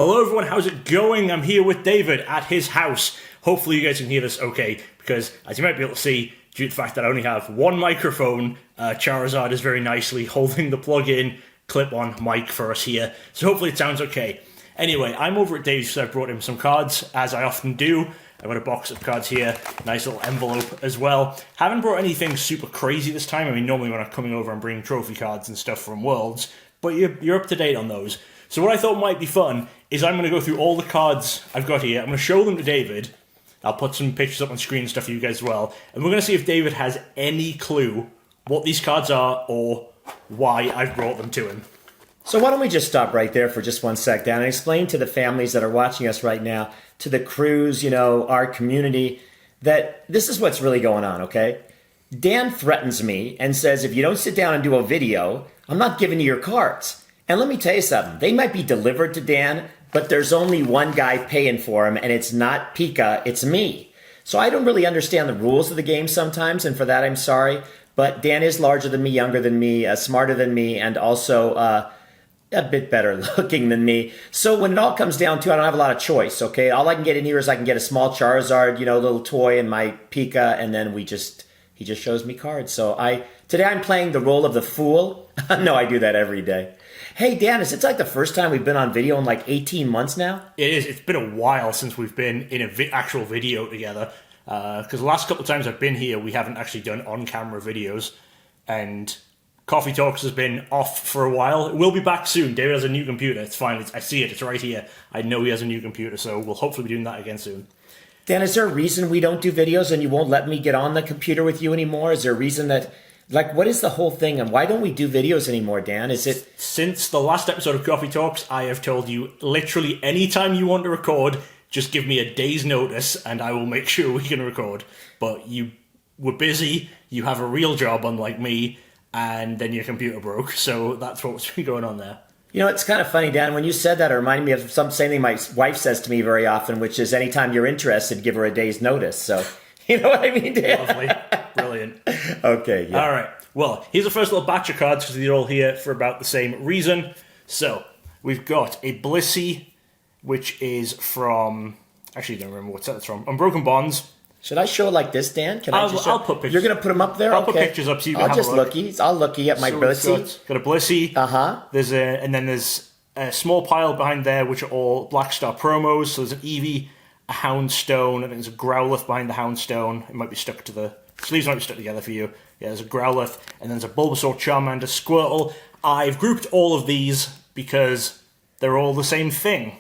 Hello everyone, how's it going? I'm here with David at his house. Hopefully you guys can hear this okay, because as you might be able to see, due to the fact that I only have one microphone, Charizard is very nicely holding the plug-in clip-on mic for us here, so hopefully it sounds okay. Anyway, I'm over at Dave's, so I've brought him some cards, as I often do. I've got a box of cards here, nice little envelope as well. Haven't brought anything super crazy this time. I mean, normally when I'm coming over, I'm bringing trophy cards and stuff from Worlds, but you're up to date on those. So what I thought might be fun is I'm going to go through all the cards I've got here. I'm going to show them to David. I'll put some pictures up on screen and stuff for you guys as well. And we're going to see if David has any clue what these cards are or why I've brought them to him. So why don't we just stop right there for just one sec, Dan, and explain to the families that are watching us right now, to the crews, our community, that this is what's really going on, okay? Dan threatens me and says, if you don't sit down and do a video, I'm not giving you your cards. And let me tell you something, they might be delivered to Dan, but there's only one guy paying for them, and it's not Pika, it's me. So I don't really understand the rules of the game sometimes, and for that I'm sorry, but Dan is larger than me, younger than me, smarter than me, and also a bit better looking than me. So when it all comes down to it, I don't have a lot of choice, okay? All I can get in here is I can get a small Charizard, little toy, and my Pika, and then he just shows me cards. So today I'm playing the role of the fool. No, I do that every day. Hey, Dan, it's like the first time we've been on video in like 18 months now? It is. It's been a while since we've been in an actual video together. Because the last couple of times I've been here, we haven't actually done on-camera videos. And Coffee Talks has been off for a while. It will be back soon. David has a new computer. It's fine. I see it. It's right here. I know he has a new computer, so we'll hopefully be doing that again soon. Dan, is there a reason we don't do videos and you won't let me get on the computer with you anymore? Is there a reason that... what is the whole thing, and why don't we do videos anymore, Dan? Is it... Since the last episode of Coffee Talks, I have told you, literally anytime you want to record, just give me a day's notice, and I will make sure we can record. But you were busy, you have a real job, unlike me, and then your computer broke, so that's what's been going on there. It's kind of funny, Dan, when you said that, it reminded me of something my wife says to me very often, which is anytime you're interested, give her a day's notice, so... You know what I mean, Dan? Lovely. Brilliant. Okay, yeah. All right. Well, here's the first little batch of cards because they're all here for about the same reason. So, we've got a Blissey, which is from... Actually, I don't remember what set it's from. Unbroken Bonds. Should I show it like this, Dan? I'll put pictures. You're going to put them up there? I'll put pictures up so you can have a look. I'll looky at my Blissey. Got a Blissey. Uh-huh. And then there's a small pile behind there, which are all Black Star promos. So there's an Eevee, a Houndstone, I think there's a Growlithe behind the Houndstone. It might be stuck to the... Sleeves might be stuck together for you. Yeah, there's a Growlithe, and then there's a Bulbasaur, Charmander, Squirtle. I've grouped all of these because they're all the same thing.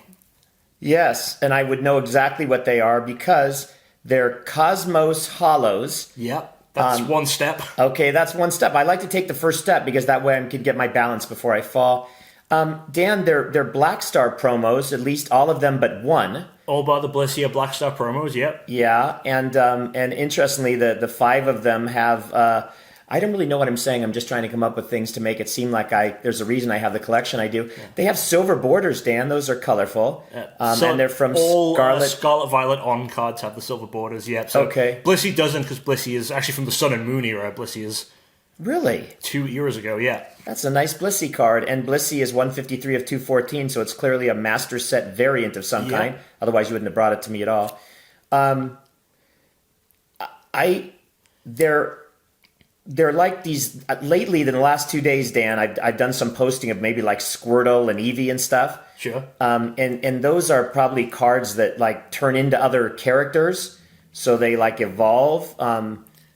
Yes, and I would know exactly what they are because they're Cosmos Hollows. Yep, that's one step. Okay, that's one step. I like to take the first step because that way I can get my balance before I fall. Dan, they're Black Star promos, at least all of them but one. All about the Blissey are Black Star promos, yep. Yeah, and interestingly, the five of them have... I don't really know what I'm saying. I'm just trying to come up with things to make it seem like there's a reason I have the collection I do. Yeah. They have silver borders, Dan. Those are colorful. And they're from Scarlet... Scarlet Violet on cards have the silver borders, yep. So okay. Blissey doesn't, because Blissey is actually from the Sun and Moon era. Blissey is... Really? 2 years ago, yeah. That's a nice Blissey card, and Blissey is 153 of 214, so it's clearly a master set variant of some kind. Otherwise, you wouldn't have brought it to me at all. They're like these... Lately, in the last 2 days, Dan, I've done some posting of maybe like Squirtle and Eevee and stuff. Sure. And those are probably cards that turn into other characters, so they evolve.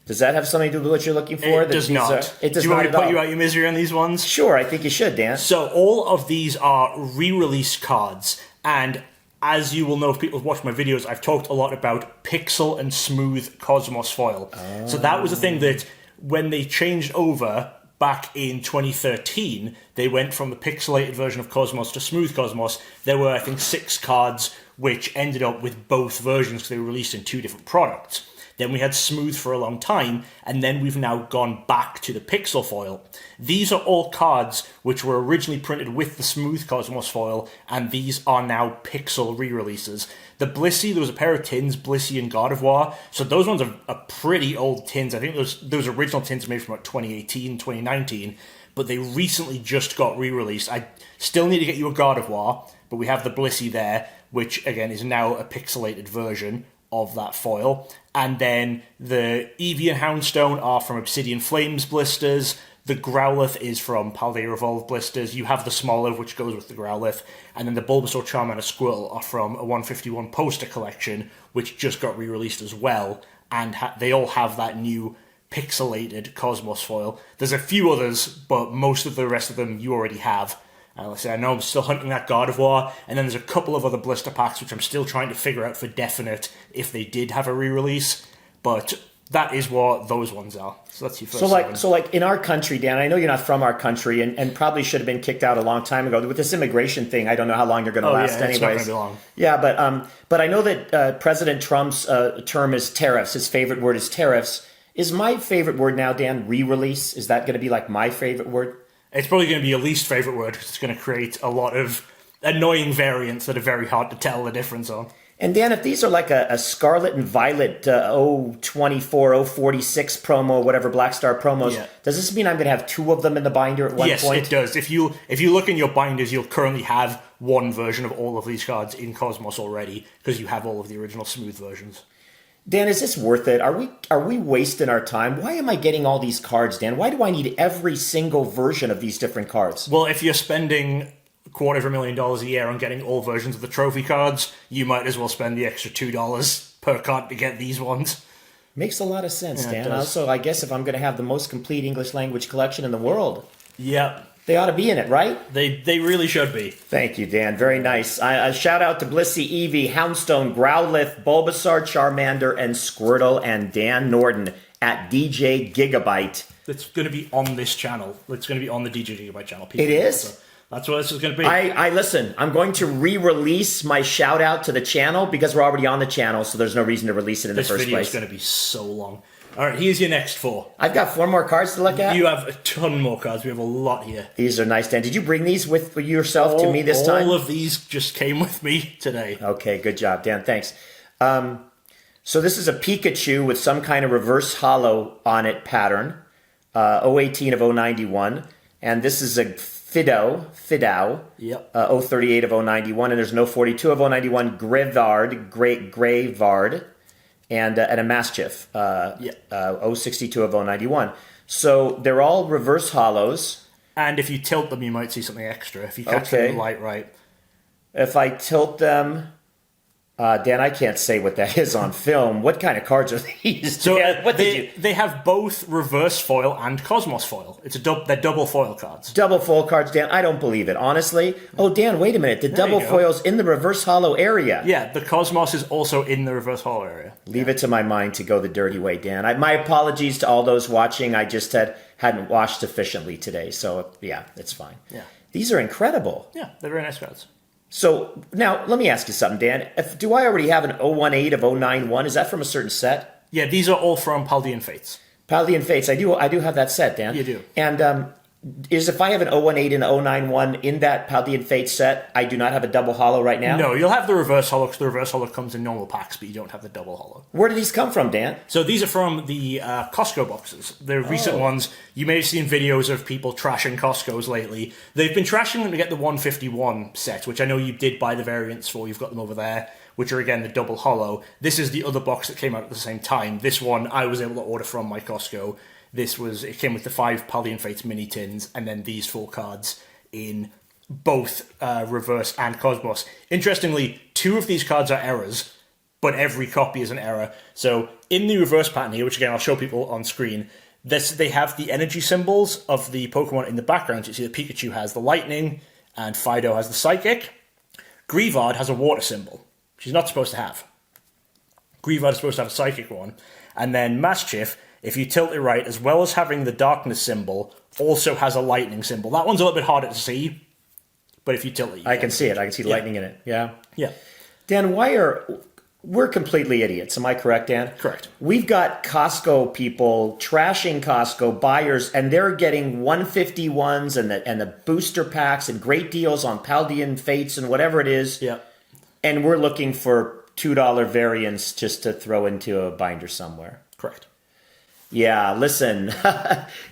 Does that have something to do with what you're looking for? It does not. It does not. Do you want me to put you out your misery on these ones? Sure, I think you should, Dan. So all of these are re-release cards, and as you will know if people have watched my videos, I've talked a lot about pixel and smooth Cosmos foil. Oh. So that was the thing that when they changed over back in 2013, they went from the pixelated version of Cosmos to smooth Cosmos. There were, I think, 6 cards which ended up with both versions because they were released in 2 different products. Then we had Smooth for a long time, and then we've now gone back to the Pixel foil. These are all cards which were originally printed with the Smooth Cosmos foil, and these are now Pixel re-releases. The Blissey, there was a pair of tins, Blissey and Gardevoir, so those ones are pretty old tins. I think those original tins are made from about 2018, 2019, but they recently just got re-released. I still need to get you a God of War, but we have the Blissey there, which again is now a pixelated version of that foil. And then the Eevee and Houndstone are from Obsidian Flames blisters. The Growlithe is from Paldea Revolve blisters. You have the Smoliv, which goes with the Growlithe. And then the Bulbasaur, Charmander, Squirtle are from a 151 poster collection, which just got re-released as well. And they all have that new pixelated Cosmos foil. There's a few others, but most of the rest of them you already have. Like I say, I know I'm still hunting that God of War, and then there's a couple of other blister packs which I'm still trying to figure out for definite if they did have a re-release, but that is what those ones are. So that's your first So like in our country, Dan, I know you're not from our country and probably should have been kicked out a long time ago. With this immigration thing, I don't know how long you're going to last anyways. It's not going to be long. Yeah, but I know that President Trump's term is tariffs. His favorite word is tariffs. Is my favorite word now, Dan, re-release? Is that going to be like my favorite word? It's probably going to be your least favorite word because it's going to create a lot of annoying variants that are very hard to tell the difference on. And Dan, if these are like a Scarlet and Violet 024, 046 promo, whatever Black Star promos, does this mean I'm going to have two of them in the binder at one point? Yes, it does. If you look in your binders, you'll currently have one version of all of these cards in Cosmos already because you have all of the original smooth versions. Dan, is this worth it? Are we wasting our time? Why am I getting all these cards, Dan? Why do I need every single version of these different cards? Well, if you're spending $250,000 a year on getting all versions of the trophy cards, you might as well spend the extra $2 per card to get these ones. Makes a lot of sense, Dan. Also, I guess if I'm going to have the most complete English language collection in the world, they ought to be in it, right? They really should be. Thank you, Dan. Very nice. A shout out to Blissey, Eevee, Houndstone, Growlithe, Bulbasaur, Charmander, and Squirtle, and Dan Norden at DJ Gigabyte. It's going to be on this channel. It's going to be on the DJ Gigabyte channel. It is? That's what this is going to be. I listen, I'm going to re-release my shout out to the channel because we're already on the channel, so there's no reason to release it in the first place. This video is going to be so long. All right, here's your next four. I've got 4 more cards to look at. You have a ton more cards. We have a lot here. These are nice, Dan. Did you bring these with yourself to me this time? All of these just came with me today. Okay, good job, Dan. Thanks. So this is a Pikachu with some kind of reverse holo on it pattern. 018 of 091. And this is a Fidao, Yep. 038 of 091. And there's no 42 of 091. Grayvard. And a Mastiff, 062 of 091. So they're all reverse holos. And if you tilt them, you might see something extra. If you catch them in the light right. If I tilt them, Dan, I can't say what that is on film. What kind of cards are these? So they have both reverse foil and Cosmos foil. They're double foil cards. Double foil cards, Dan. I don't believe it, honestly. Oh, Dan, wait a minute. The double foil's in the reverse holo area. Yeah, the Cosmos is also in the reverse holo area. Leave it to my mind to go the dirty way, Dan. My apologies to all those watching. I just hadn't washed sufficiently today. So, yeah, it's fine. Yeah. These are incredible. Yeah, they're very nice cards. So, now, let me ask you something, Dan. Do I already have an 018 of 091? Is that from a certain set? Yeah, these are all from Paldean Fates. Paldean Fates. I do have that set, Dan. You do. And if I have an 018 and 091 in that Paldean Fates set, I do not have a double holo right now? No, you'll have the reverse holo because the reverse holo comes in normal packs, but you don't have the double holo. Where do these come from, Dan? So these are from the Costco boxes. The recent ones. You may have seen videos of people trashing Costco's lately. They've been trashing them to get the 151 set, which I know you did buy the variants for. You've got them over there, which are, again, the double holo. This is the other box that came out at the same time. This one I was able to order from my Costco. It came with the 5 Paldean Fates mini tins, and then these 4 cards in both Reverse and Cosmos. Interestingly, 2 of these cards are errors, but every copy is an error. So in the Reverse pattern here, which again I'll show people on screen, they have the energy symbols of the Pokemon in the background. You see that Pikachu has the lightning, and Fido has the psychic. Greavard has a water symbol, which he's not supposed to have. Greavard is supposed to have a psychic one. And then Mastiff, if you tilt it right, as well as having the darkness symbol, also has a lightning symbol. That one's a little bit harder to see, but if you tilt it, I can see it. I can see lightning in it. Yeah. Yeah. Dan, we're completely idiots. Am I correct, Dan? Correct. We've got Costco people trashing Costco buyers, and they're getting 151s and the booster packs and great deals on Paldean Fates and whatever it is. Yeah. And we're looking for $2 variants just to throw into a binder somewhere. Correct. Yeah, listen,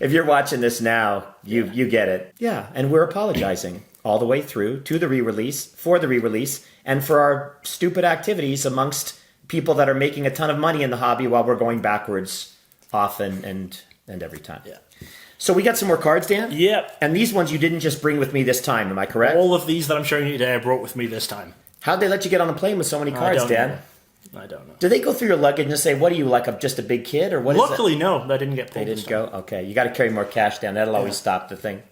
if you're watching this now, you get it. Yeah, and we're apologizing all the way through to the re-release, for the re-release, and for our stupid activities amongst people that are making a ton of money in the hobby while we're going backwards often and every time. Yeah. So we got some more cards, Dan? Yep. And these ones you didn't just bring with me this time, am I correct? All of these that I'm showing you today I brought with me this time. How'd they let you get on the plane with so many cards, Dan? I don't know. Do they go through your luggage and say, what are you, like just a big kid? Or what Luckily, is no. They didn't get pulled. They didn't go? Okay. You got to carry more cash down. That'll always stop the thing.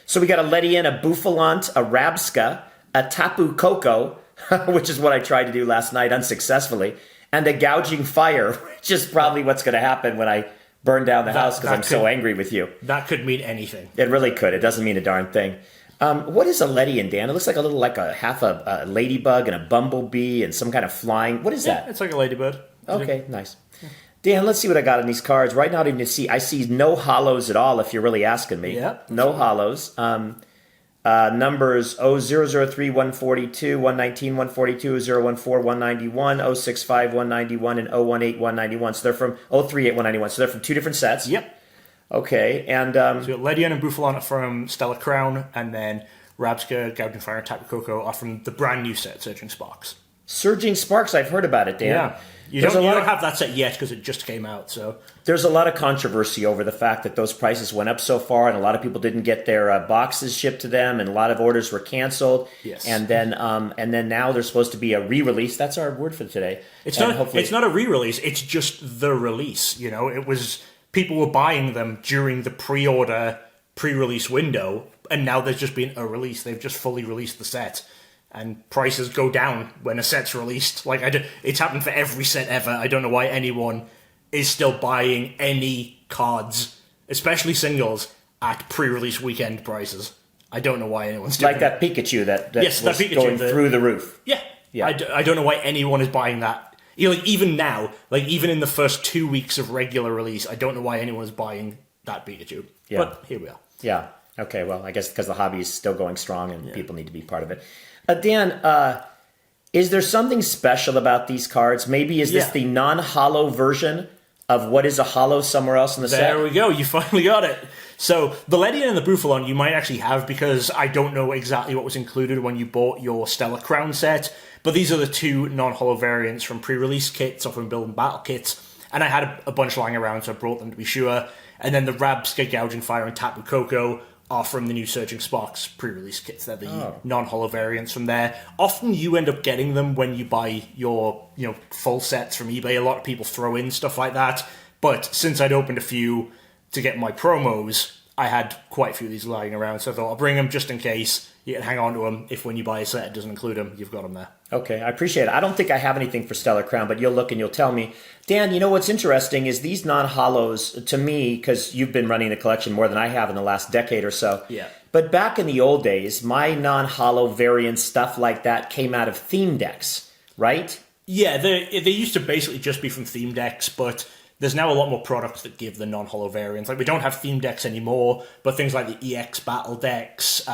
So we got a Ledian, a Buffalant, a Rabska, a Tapu Koko, which is what I tried to do last night unsuccessfully, and a Gouging Fire, which is probably what's going to happen when I burn down the house because I'm so angry with you. That could mean anything. It really could. It doesn't mean a darn thing. What is a Ledian, Dan? It looks like a half a ladybug and a bumblebee and some kind of flying. What is that? It's like a ladybird. Okay, nice. Dan, let's see what I got in these cards. Right now, I see no hollows at all, if you're really asking me. Yeah. No hollows. Numbers 0003, 142, 119, 142, 014, 191, 065, 191, and 018, 191. So they're from 038, 191. So they're from two different sets. Yep. Okay, and... so you got Ledian and Buffalant from Stellar Crown, and then Rabska, Gouging Fire, and Tapu Koko are from the brand new set, Surging Sparks. Surging Sparks, I've heard about it, Dan. Yeah. You don't have that set yet because it just came out. So there's a lot of controversy over the fact that those prices went up so far, and a lot of people didn't get their boxes shipped to them, and a lot of orders were canceled. Yes. And then now there's supposed to be a re-release. That's our word for today. It's not a re-release. It's just the release. You know, it was people were buying them during the pre-release window, and now there's just been a release. They've just fully released the set. And prices go down when a set's released. It's happened for every set ever. I don't know why anyone is still buying any cards, especially singles, at pre-release weekend prices. I don't know why anyone's doing that Pikachu that yes, was that Pikachu, going through the roof. Yeah. I don't know why anyone is buying that. You know, even now, even in the first 2 weeks of regular release, I don't know why anyone is buying that Pikachu. Yeah. But here we are. Yeah. Okay, well, I guess because the hobby is still going strong and people need to be part of it. Dan, is there something special about these cards? Maybe is this the non-hollow version of what is a hollow somewhere else in the set? There we go. You finally got it. So the Ledian and the Buffalant you might actually have because I don't know exactly what was included when you bought your Stellar Crown set. But these are the two non-hollow variants from pre-release kits or from build and battle kits. And I had a bunch lying around, so I brought them to be sure. And then the Rabska, Gouging Fire, and Tapu Koko are from the new Surging Sparks pre-release kits. They're the non-hollow variants from there. Often you end up getting them when you buy your full sets from eBay. A lot of people throw in stuff like that. But since I'd opened a few to get my promos, I had quite a few of these lying around. So I thought I'll bring them just in case. You can hang on to them. If when you buy a set it doesn't include them, you've got them there. Okay, I appreciate it. I don't think I have anything for Stellar Crown, but you'll look and you'll tell me. Dan, you know what's interesting is these non-hollows, to me, because you've been running the collection more than I have in the last decade or so. Yeah. But back in the old days, my non-hollow variant stuff like that came out of theme decks, right? Yeah, they used to basically just be from theme decks, but there's now a lot more products that give the non-hollow variants. Like, we don't have theme decks anymore, but things like the EX battle decks,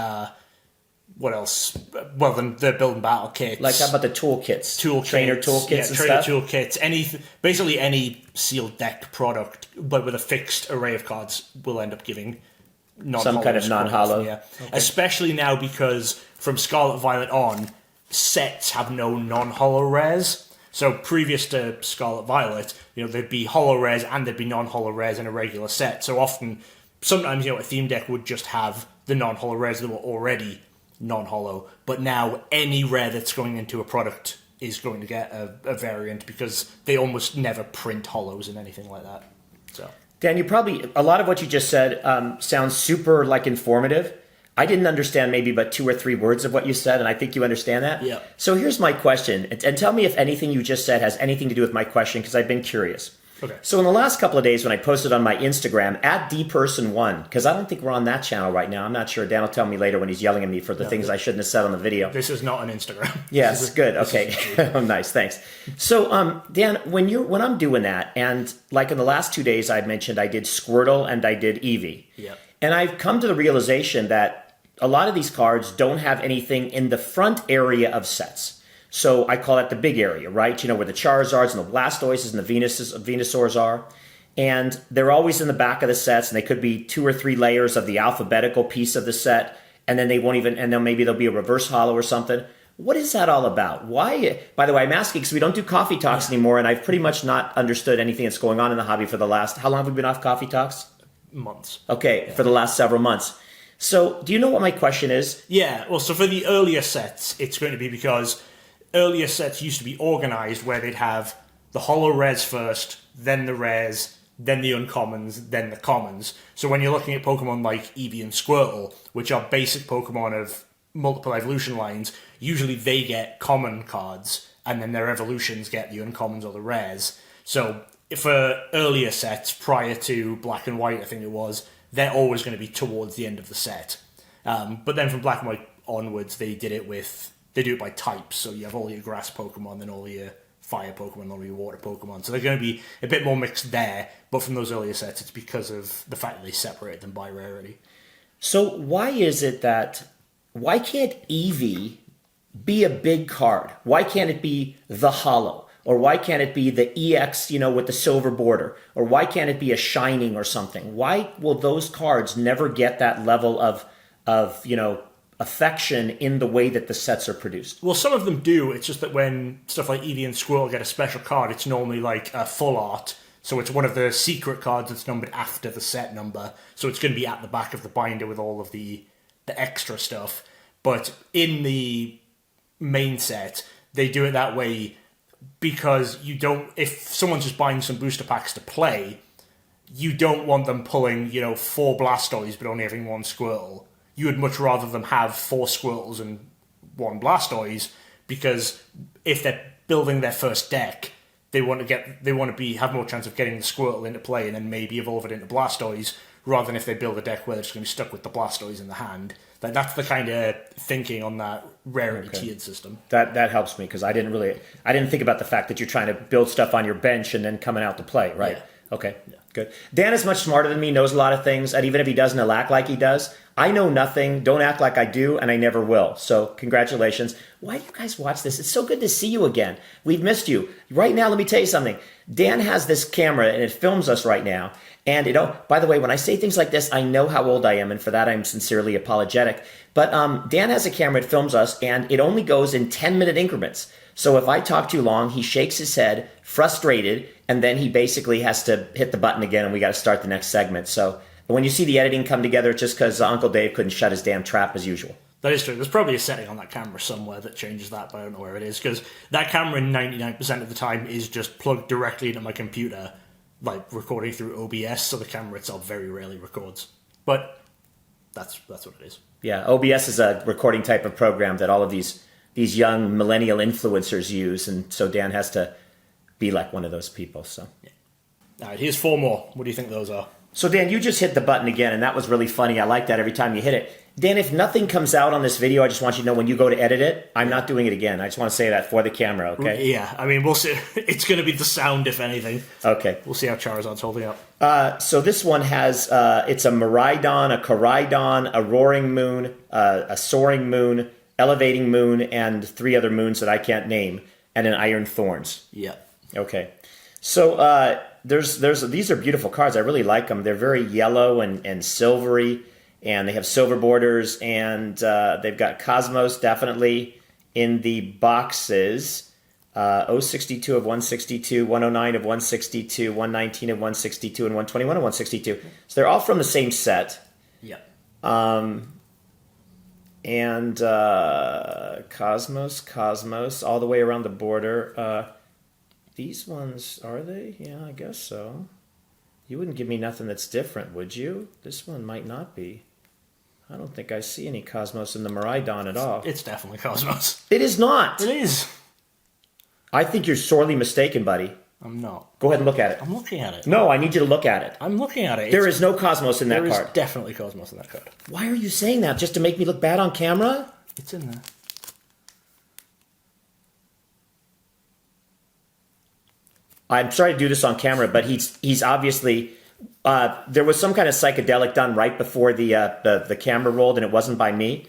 what else? Well, the build and battle kits. Like, how about the toolkits? Trainer toolkits and trainer stuff? toolkits. Basically any sealed deck product, but with a fixed array of cards, will end up giving non-hollow. Some kind of non-hollow. Yeah. Okay. Especially now because from Scarlet Violet on, sets have no non-hollow rares. So previous to Scarlet Violet, there'd be hollow rares and there'd be non-hollow rares in a regular set. So sometimes, a theme deck would just have the non-hollow rares that were already non-hollow. But now any rare that's going into a product is going to get a variant because they almost never print hollows and anything like that. So Dan, a lot of what you just said sounds super informative. I didn't understand maybe but 2 or 3 words of what you said, and I think you understand that. Yeah. So here's my question, and tell me if anything you just said has anything to do with my question, because I've been curious. Okay. So in the last couple of days when I posted on my Instagram, @dperson1, because I don't think we're on that channel right now. I'm not sure. Dan will tell me later when he's yelling at me for the things I shouldn't have said on the video. This is not an Instagram. Yes, good. Okay. Oh, nice. Thanks. So, Dan, when I'm doing that, and like in the last 2 days I mentioned I did Squirtle and I did Eevee. Yeah. And I've come to the realization that a lot of these cards don't have anything in the front area of sets. So I call that the big area, right? Where the Charizards and the Blastoises and the Venusaurs are. and they're always in the back of the sets, and they could be 2 or 3 layers of the alphabetical piece of the set, and then they won't even, and then maybe there'll be a reverse holo or something. What is that all about? Why? By the way, I'm asking because we don't do coffee talks anymore, and I've pretty much not understood anything that's going on in the hobby for the last, how long have we been off coffee talks? Months. Okay, for the last several months. So, do you know what my question is? Yeah, well, so for the earlier sets, it's going to be because earlier sets used to be organized where they'd have the holo rares first, then the rares, then the uncommons, then the commons. So when you're looking at Pokemon like Eevee and Squirtle, which are basic Pokemon of multiple evolution lines, usually they get common cards, and then their evolutions get the uncommons or the rares. So for earlier sets, prior to Black and White, I think it was, they're always going to be towards the end of the set. But then from Black and White onwards, they do it by types. So you have all your grass Pokemon, then all your fire Pokemon, all your water Pokemon. So they're going to be a bit more mixed there. But from those earlier sets, it's because of the fact that they separate them by rarity. So why can't Eevee be a big card? Why can't it be the holo? Or why can't it be the EX, with the silver border? Or why can't it be a Shining or something? Why will those cards never get that level of affection in the way that the sets are produced? Well, some of them do. It's just that when stuff like Eevee and Squirtle get a special card, it's normally like a full art. So it's one of the secret cards that's numbered after the set number. So it's going to be at the back of the binder with all of the extra stuff. But in the main set, they do it that way because if someone's just buying some booster packs to play, you don't want them pulling, 4 Blastoise but only having 1 Squirtle. You would much rather them have 4 Squirtles and 1 Blastoise, because if they're building their first deck, they want to have more chance of getting the Squirtle into play and then maybe evolve it into Blastoise, rather than if they build a deck where they're just going to be stuck with the Blastoise in the hand. That's the kind of thinking on that rarity tiered system. That helps me, because I didn't think about the fact that you're trying to build stuff on your bench and then coming out to play, right? Yeah. Okay, good. Dan is much smarter than me, knows a lot of things, and even if he doesn't, he'll act like he does. I know nothing, don't act like I do, and I never will. So congratulations. Why do you guys watch this? It's so good to see you again. We've missed you. Right now, let me tell you something. Dan has this camera, and it films us right now. And, by the way, when I say things like this, I know how old I am, and for that I'm sincerely apologetic. But Dan has a camera, it films us, and it only goes in 10-minute increments. So if I talk too long, he shakes his head, frustrated, and then he basically has to hit the button again, and we got to start the next segment. So when you see the editing come together, it's just because Uncle Dave couldn't shut his damn trap as usual. That is true. There's probably a setting on that camera somewhere that changes that, but I don't know where it is, because that camera 99% of the time is just plugged directly into my computer, like recording through OBS, so the camera itself very rarely records. But that's what it is. Yeah, OBS is a recording type of program that all of these young millennial influencers use, and so Dan has to be like one of those people. So, yeah. All right, here's 4 more. What do you think those are? So Dan, you just hit the button again, and that was really funny. I like that every time you hit it. Dan, if nothing comes out on this video, I just want you to know when you go to edit it, I'm not doing it again. I just want to say that for the camera, okay? Yeah, I mean, we'll see. It's going to be the sound, if anything. Okay. We'll see how Charizard's holding up. So this one has, it's a Miraidon, a Koraidon, a Roaring Moon, a Soaring Moon, Elevating Moon, and 3 other moons that I can't name, and an Iron Thorns. Yeah. Okay. So these are beautiful cards. I really like them. They're very yellow and silvery, and they have silver borders, and they've got Cosmos definitely in the boxes. 062 of 162, 109 of 162, 119 of 162, and 121 of 162. So they're all from the same set. Yeah. And Cosmos, all the way around the border. These ones, are they? Yeah, I guess so. You wouldn't give me nothing that's different, would you? This one might not be. I don't think I see any Cosmos in the Miraidon at all. It's definitely Cosmos. It is not. It is. I think you're sorely mistaken, buddy. I'm not. Go ahead and look at it. I'm looking at it. No, I need you to look at it. I'm looking at it. There is no Cosmos in that card. There is definitely Cosmos in that card. Why are you saying that? Just to make me look bad on camera? It's in there. I'm sorry to do this on camera, but he's obviously... there was some kind of psychedelic done right before the camera rolled, and it wasn't by me.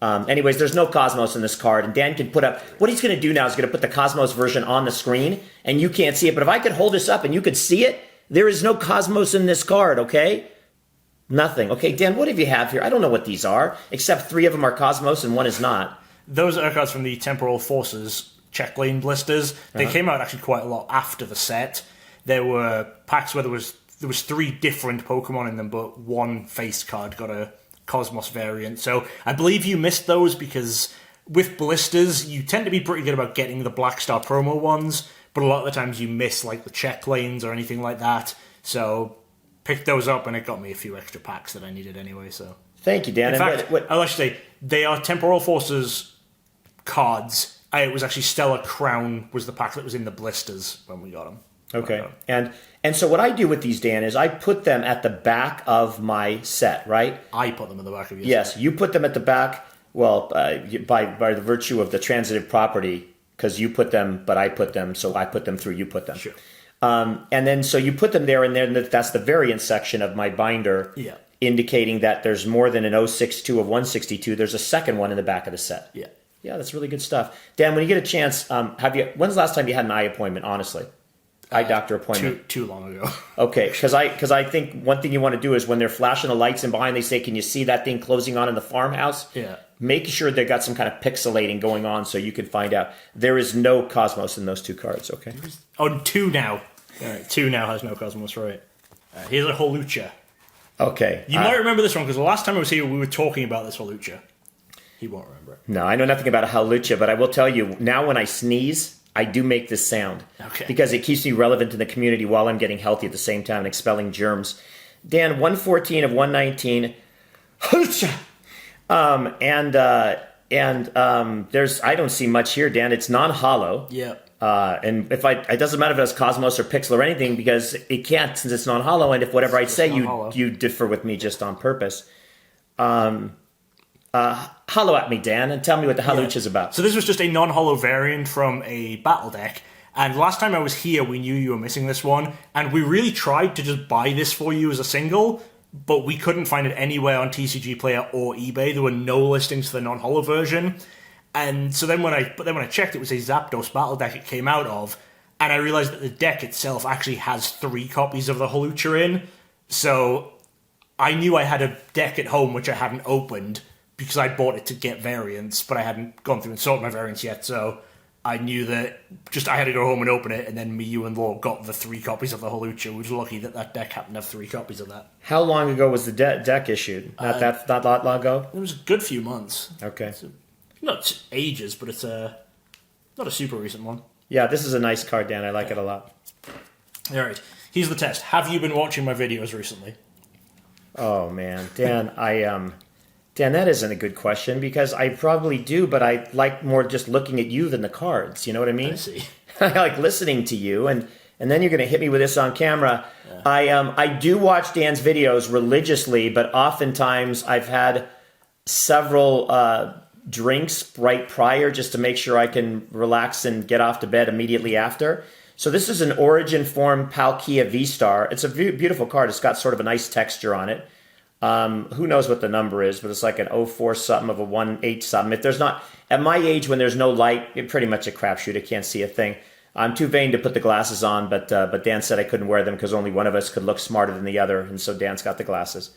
Anyways, there's no Cosmos in this card, and Dan can put up... What he's going to do now is going to put the Cosmos version on the screen, and you can't see it. But if I could hold this up and you could see it, There is no Cosmos in this card, okay? Nothing. Okay, Dan, what do you have here? I don't know what these are, except 3 of them are Cosmos and 1 is not. Those are cards from the Temporal Forces check lane blisters. They came out actually quite a lot after the set. There were packs where there was 3 different Pokemon in them, but 1 face card got a Cosmos variant. So I believe you missed those because with blisters, you tend to be pretty good about getting the Black Star promo ones, but a lot of the times you miss like the check lanes or anything like that. So picked those up and it got me a few extra packs that I needed anyway. So thank you, Dan. In fact, I'll actually say they are Temporal Forces cards. It was actually Stellar Crown was the pack that was in the blisters when we got them. Okay. And so what I do with these, Dan, is I put them at the back of my set, right? I put them in the back of your Yes, set. you put them at the back, well, by the virtue of the transitive property, because you put them, but I put them, so I put them through, you put them. Sure. And then, so you put them there, and then that's the variant section of my binder, indicating that there's more than an 062 of 162. There's a second one in the back of the set. Yeah. Yeah, that's really good stuff. Dan, when you get a chance, when's the last time you had an eye appointment, honestly? Eye doctor appointment. Too long ago. Okay, because I think one thing you want to do is when they're flashing the lights in behind, they say, "Can you see that thing closing on in the farmhouse?" Yeah. Make sure they've got some kind of pixelating going on so you can find out. There is no Cosmos in those 2 cards. Okay. Oh, 2 now. All right, 2 now has no Cosmos, right? Here's a Holucha. Okay. You might remember this one because the last time I was here, we were talking about this Holucha. He won't remember it. No, I know nothing about a Holucha, but I will tell you now when I sneeze, I do make this sound. Okay. Because it keeps me relevant in the community while I'm getting healthy at the same time and expelling germs. Dan, 114 of 119. Holucha! There's I don't see much here, Dan. It's non-hollow. Yeah. And it doesn't matter if it's Cosmos or Pixel or anything because it can't since it's non-hollow. And if whatever I say, you differ with me just on purpose. Hollow at me, Dan, and tell me what the Holucha is about. So this was just a non-hollow variant from a battle deck. And last time I was here, we knew you were missing this one. And we really tried to just buy this for you as a single, but we couldn't find it anywhere on TCG Player or eBay. There were no listings for the non-hollow version. And so then when I checked, it was a Zapdos battle deck it came out of. And I realized that the deck itself actually has 3 copies of the Holucha in. So I knew I had a deck at home which I hadn't opened, because I bought it to get variants, but I hadn't gone through and sorted my variants yet, so I knew that I had to go home and open it, and then me, you, and Law got the 3 copies of the Holucha. We were lucky that deck happened to have 3 copies of that. How long ago was the deck issued? Not that long ago? It was a good few months. Okay. Not ages, but it's not a super recent one. Yeah, this is a nice card, Dan. I like it a lot. All right, here's the test. Have you been watching my videos recently? Oh, man. Dan, Dan, that isn't a good question because I probably do, but I like more just looking at you than the cards. You know what I mean? I see. I like listening to you, and then you're going to hit me with this on camera. Yeah. I do watch Dan's videos religiously, but oftentimes I've had several drinks right prior just to make sure I can relax and get off to bed immediately after. So this is an Origin Form Palkia V-Star. It's a beautiful card. It's got sort of a nice texture on it. Who knows what the number is, but it's like an 04 something of a 18 something. If there's not, at my age when there's no light, it's pretty much a crapshoot. I can't see a thing. I'm too vain to put the glasses on, but Dan said I couldn't wear them because only one of us could look smarter than the other, and so Dan's got the glasses.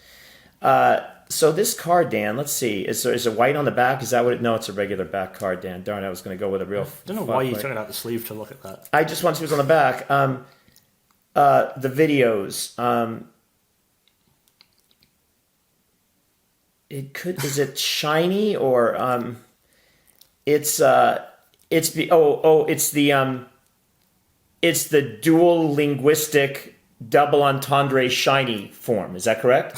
So this card, Dan, let's see. Is it white on the back? Is that what it? No, it's a regular back card, Dan. Darn, I was going to go with a real. I don't know why you took it out the sleeve to look at that. I just want to see what's on the back. The videos. Is it shiny or it's the dual linguistic double entendre shiny form. Is that correct?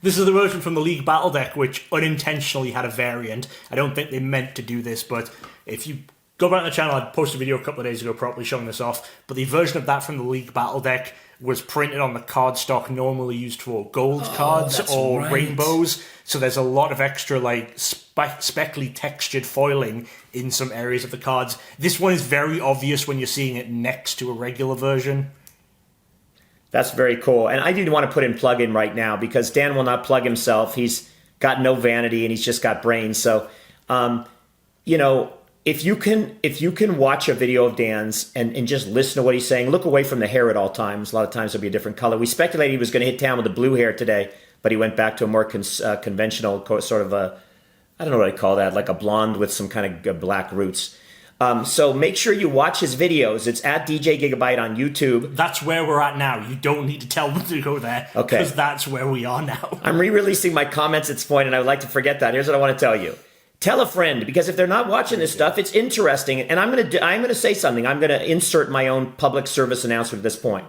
This is the version from the League Battle deck, which unintentionally had a variant. I don't think they meant to do this, but if you go back on the channel, I posted a video a couple of days ago properly showing this off, but the version of that from the League Battle deck was printed on the cardstock normally used for gold cards or rainbows, so there's a lot of extra like speckly textured foiling in some areas of the cards. This one is very obvious when you're seeing it next to a regular version. That's very cool. And I do want to put in plug-in right now because Dan will not plug himself. He's got no vanity and he's just got brains. So, if you can watch a video of Dan's and just listen to what he's saying, look away from the hair at all times. A lot of times it'll be a different color. We speculated he was going to hit town with the blue hair today, but he went back to a more conventional sort of a, I don't know what I call that, like a blonde with some kind of black roots. So make sure you watch his videos. It's at DJ Gigabyte on YouTube. That's where we're at now. You don't need to tell them to go there. Okay. Because that's where we are now. I'm re-releasing my comments at this point, and I would like to forget that. Here's what I want to tell you. Tell a friend, because if they're not watching this stuff, it's interesting. And I'm gonna say something. I'm gonna insert my own public service announcement at this point.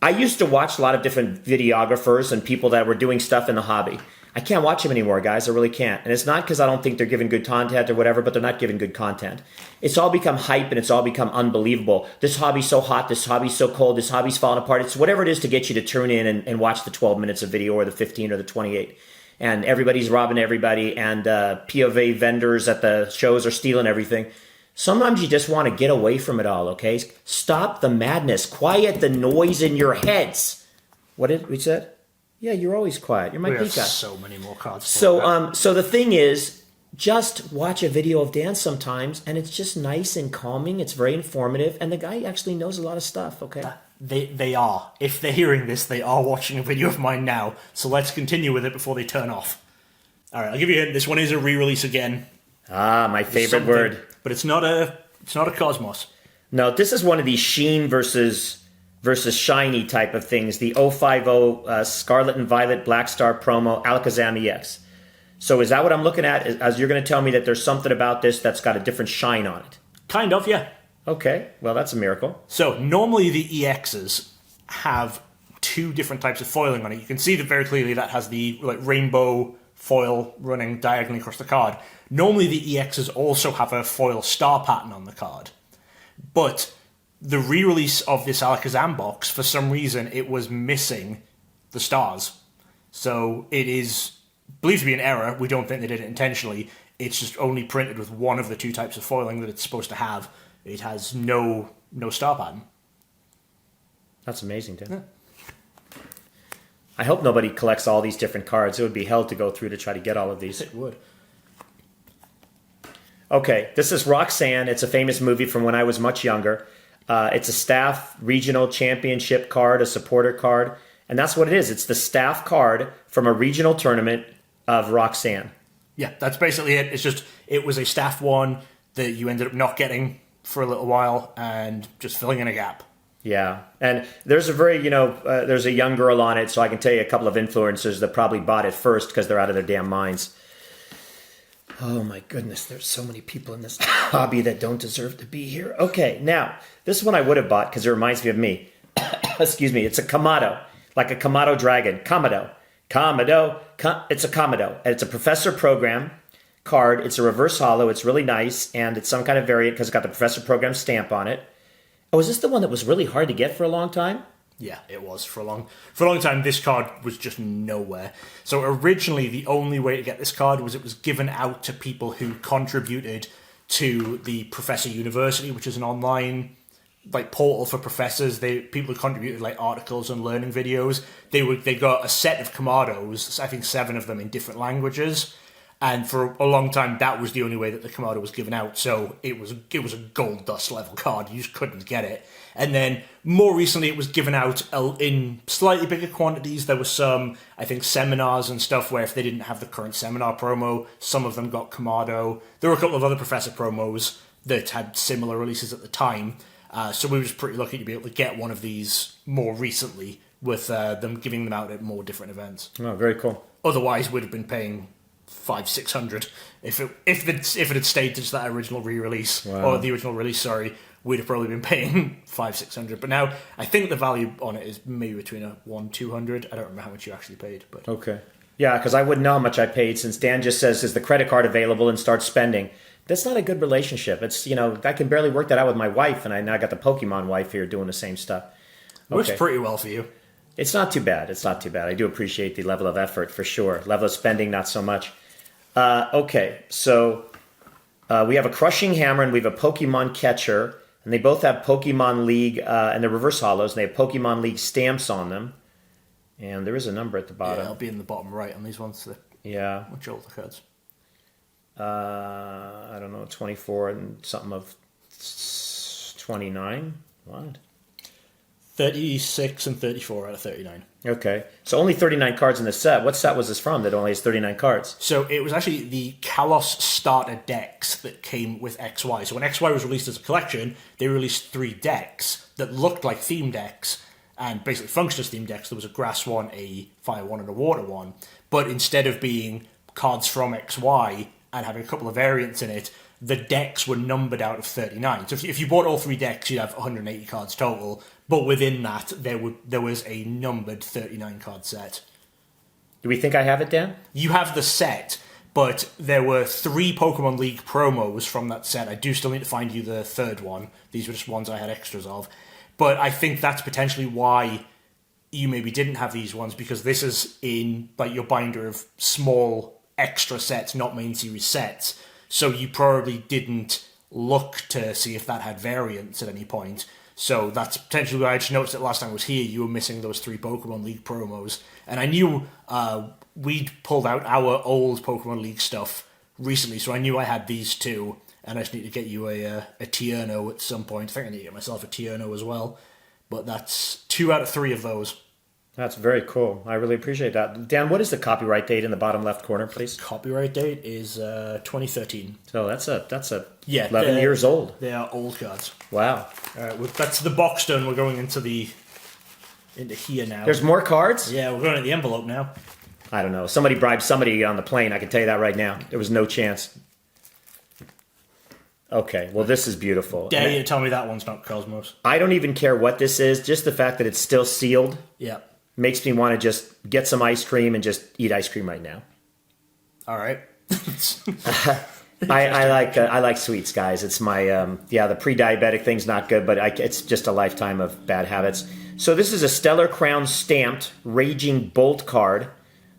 I used to watch a lot of different videographers and people that were doing stuff in the hobby. I can't watch them anymore, guys. I really can't. And it's not because I don't think they're giving good content or whatever, but they're not giving good content. It's all become hype and it's all become unbelievable. This hobby's so hot, this hobby's so cold, this hobby's falling apart. It's whatever it is to get you to tune in and watch the 12 minutes of video or the 15 or the 28. And everybody's robbing everybody, and POV vendors at the shows are stealing everything. Sometimes you just want to get away from it all, okay? Stop the madness. Quiet the noise in your heads. What did we said? Yeah, you're always quiet. You're my We have peacock. so many more cards. So the thing is, just watch a video of dance sometimes, and it's just nice and calming. It's very informative, and the guy actually knows a lot of stuff, okay? They are. If they're hearing this, they are watching a video of mine now. So let's continue with it before they turn off. All right, I'll give you a hint. This one is a re-release again. Ah, my favorite word. But it's not a Cosmos. No, this is one of these sheen versus shiny type of things. The 050 Scarlet and Violet Black Star promo Alakazam EX. So is that what I'm looking at? As you're going to tell me that there's something about this that's got a different shine on it? Kind of, yeah. Okay, well, that's a miracle. So normally the EXs have two different types of foiling on it. You can see that very clearly that has the rainbow foil running diagonally across the card. Normally the EXs also have a foil star pattern on the card. But the re-release of this Alakazam box, for some reason, it was missing the stars. So it is believed to be an error. We don't think they did it intentionally. It's just only printed with one of the two types of foiling that it's supposed to have. It has no star pattern. That's amazing, Tim. Yeah. I hope nobody collects all these different cards. It would be hell to go through to try to get all of these. It would. Okay, this is Roxanne. It's a famous movie from when I was much younger. It's a staff regional championship card, a supporter card. And that's what it is. It's the staff card from a regional tournament of Roxanne. Yeah, that's basically it. It's just, it was a staff one that you ended up not getting for a little while and just filling in a gap. Yeah, and there's a very, there's a young girl on it, so I can tell you a couple of influencers that probably bought it first because they're out of their damn minds. Oh my goodness, there's so many people in this hobby that don't deserve to be here. Okay, now, this one I would have bought because it reminds me of me. Excuse me, it's a Kamado, like a Kamado dragon. Kamado. It's a Kamado, and it's a Professor Program card. It's a reverse holo. It's really nice, and it's some kind of variant because it's got the Professor Program stamp on it. Oh, is this the one that was really hard to get for a long time? Yeah, it was for a long time. This card was just nowhere. So originally, the only way to get this card was it was given out to people who contributed to the Professor University, which is an online portal for professors. People who contributed articles and learning videos. They got a set of Kamados, I think 7 of them in different languages. And for a long time, that was the only way that the Kamado was given out. So it was a gold dust level card. You just couldn't get it. And then more recently, it was given out in slightly bigger quantities. There were some, I think, seminars and stuff where if they didn't have the current seminar promo, some of them got Kamado. There were a couple of other Professor promos that had similar releases at the time. So we were just pretty lucky to be able to get one of these more recently with them giving them out at more different events. Oh, very cool. Otherwise, we'd have been paying $500-600 if it had stayed just that original re-release. Wow. Or the original release. Sorry, we'd have probably been paying $500-600. But now I think the value on it is maybe between $100-200. I don't remember how much you actually paid, but okay, yeah, because I wouldn't know how much I paid since Dan just says, "Is the credit card available?" and starts spending. That's not a good relationship. It's I can barely work that out with my wife, and I now got the Pokemon wife here doing the same stuff. It works pretty well for you. It's not too bad. It's not too bad. I do appreciate the level of effort for sure. Level of spending, not so much. Okay, so we have a Crushing Hammer and we have a Pokemon Catcher, and they both have Pokemon League and they're reverse holos, and they have Pokemon League stamps on them. And there is a number at the bottom. Yeah, it'll be in the bottom right on these ones. Yeah. Much older cards. I don't know, 24 and something of 29. What? 36 and 34 out of 39. Okay, so only 39 cards in the set. What set was this from that only has 39 cards? So it was actually the Kalos starter decks that came with XY. So when XY was released as a collection, they released 3 decks that looked like theme decks and basically functioned as theme decks. There was a grass one, a fire one, and a water one. But instead of being cards from XY and having a couple of variants in it, the decks were numbered out of 39. So if you bought all 3 decks, you'd have 180 cards total. But within that, there was a numbered 39 card set. Do we think I have it, Dan? You have the set, but there were 3 Pokemon League promos from that set. I do still need to find you the third one. These were just ones I had extras of. But I think that's potentially why you maybe didn't have these ones, because this is in like your binder of small extra sets, not main series sets. So you probably didn't look to see if that had variants at any point. So that's potentially why I just noticed that last time I was here, you were missing those 3 Pokemon League promos. And I knew we'd pulled out our old Pokemon League stuff recently, so I knew I had these 2. And I just need to get you a Tierno at some point. I think I need to get myself a Tierno as well. But that's 2 out of 3 of those. That's very cool. I really appreciate that. Dan, what is the copyright date in the bottom left corner, please? Copyright date is 2013. So that's 11 they're- years old. They are old cards. Wow. All right, that's the box done. We're going into here now. There's more cards? Yeah, we're going into the envelope now. I don't know. Somebody bribed somebody on the plane. I can tell you that right now. There was no chance. Okay, well, this is beautiful. Dare you to tell me that one's not Cosmos? I don't even care what this is. Just the fact that it's still sealed Yeah. makes me want to just get some ice cream and just eat ice cream right now. All right. I like sweets, guys. It's my the pre-diabetic thing's not good, but it's just a lifetime of bad habits. So this is a Stellar Crown stamped Raging Bolt card,